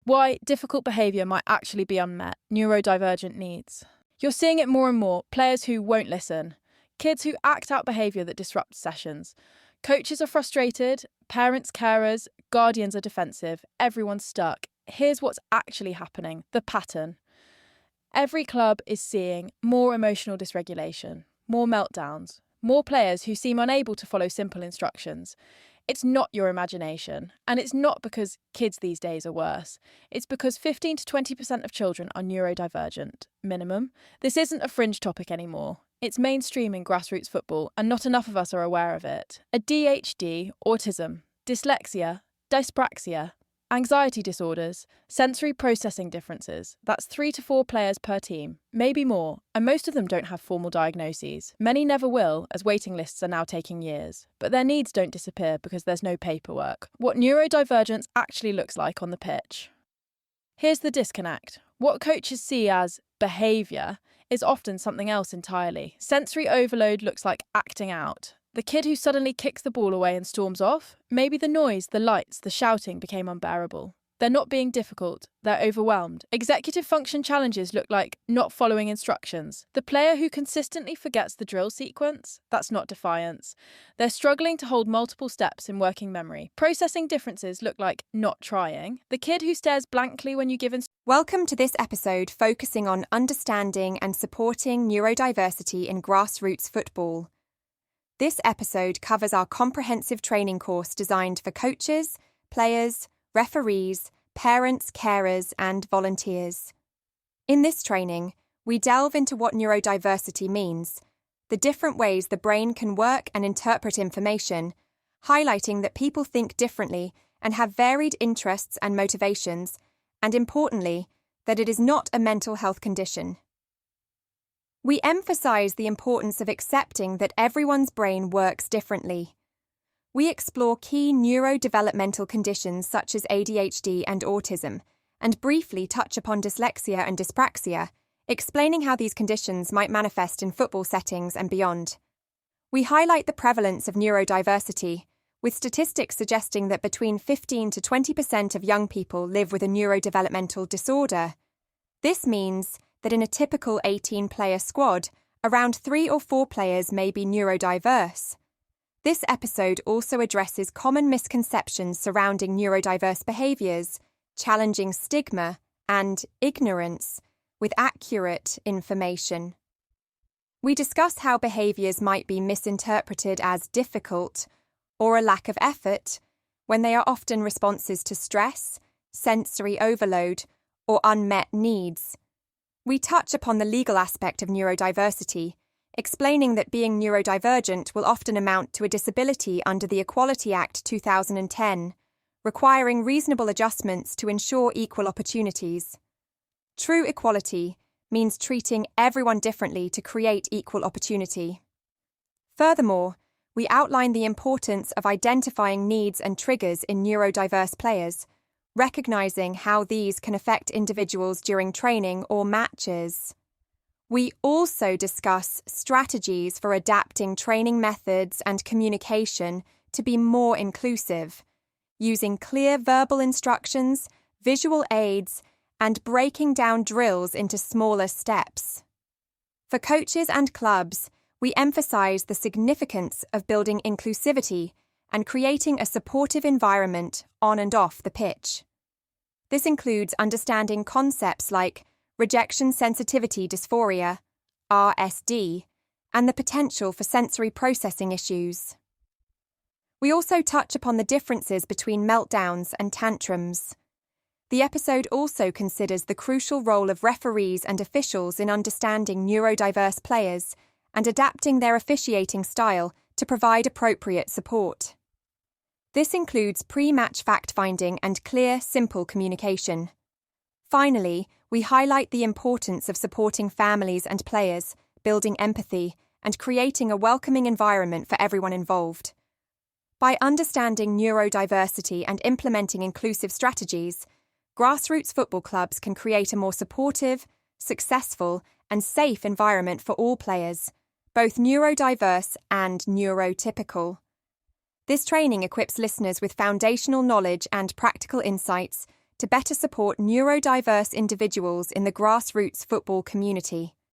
Why difficult behaviour might actually be unmet, neurodivergent needs. You're seeing it more and more, players who won't listen, kids who act out behaviour that disrupts sessions. Coaches are frustrated, parents, carers, guardians are defensive, everyone's stuck. Here's what's actually happening, the pattern. Every club is seeing more emotional dysregulation, more meltdowns, more players who seem unable to follow simple instructions. It's not your imagination, and it's not because kids these days are worse. It's because 15 to 20% of children are neurodivergent, minimum. This isn't a fringe topic anymore. It's mainstream in grassroots football, and not enough of us are aware of it. ADHD, autism, dyslexia, dyspraxia, anxiety disorders, sensory processing differences. That's 3 to 4 players per team, maybe more, and most of them don't have formal diagnoses. Many never will, as waiting lists are now taking years. But their needs don't disappear because there's no paperwork. What neurodivergence actually looks like on the pitch. Here's the disconnect. What coaches see as behaviour is often something else entirely. Sensory overload looks like acting out. The kid who suddenly kicks the ball away and storms off, maybe the noise, the lights, the shouting became unbearable. They're not being difficult, they're overwhelmed. Executive function challenges look like not following instructions. The player who consistently forgets the drill sequence, that's not defiance. They're struggling to hold multiple steps in working memory. Processing differences look like not trying. The kid who stares blankly when you give Welcome to this episode focusing on understanding and supporting neurodiversity in grassroots football. This episode covers our comprehensive training course designed for coaches, players, referees, parents, carers, and volunteers. In this training, we delve into what neurodiversity means, the different ways the brain can work and interpret information, highlighting that people think differently and have varied interests and motivations, and importantly, that it is not a mental health condition. We emphasize the importance of accepting that everyone's brain works differently. We explore key neurodevelopmental conditions such as ADHD and autism, and briefly touch upon dyslexia and dyspraxia, explaining how these conditions might manifest in football settings and beyond. We highlight the prevalence of neurodiversity, with statistics suggesting that between 15 to 20% of young people live with a neurodevelopmental disorder. This means that in a typical 18-player squad, around 3 or 4 players may be neurodiverse. This episode also addresses common misconceptions surrounding neurodiverse behaviours, challenging stigma and ignorance with accurate information. We discuss how behaviours might be misinterpreted as difficult or a lack of effort when they are often responses to stress, sensory overload, or unmet needs. We touch upon the legal aspect of neurodiversity, explaining that being neurodivergent will often amount to a disability under the Equality Act 2010, requiring reasonable adjustments to ensure equal opportunities. True equality means treating everyone differently to create equal opportunity. Furthermore, we outline the importance of identifying needs and triggers in neurodiverse players, recognizing how these can affect individuals during training or matches. We also discuss strategies for adapting training methods and communication to be more inclusive, using clear verbal instructions, visual aids, and breaking down drills into smaller steps. For coaches and clubs, we emphasize the significance of building inclusivity and creating a supportive environment on and off the pitch. This includes understanding concepts like rejection sensitivity dysphoria, RSD, and the potential for sensory processing issues. We also touch upon the differences between meltdowns and tantrums. The episode also considers the crucial role of referees and officials in understanding neurodiverse players and adapting their officiating style to provide appropriate support. This includes pre-match fact-finding and clear, simple communication. Finally, we highlight the importance of supporting families and players, building empathy, and creating a welcoming environment for everyone involved. By understanding neurodiversity and implementing inclusive strategies, grassroots football clubs can create a more supportive, successful, and safe environment for all players, both neurodiverse and neurotypical. This training equips listeners with foundational knowledge and practical insights to better support neurodiverse individuals in the grassroots football community.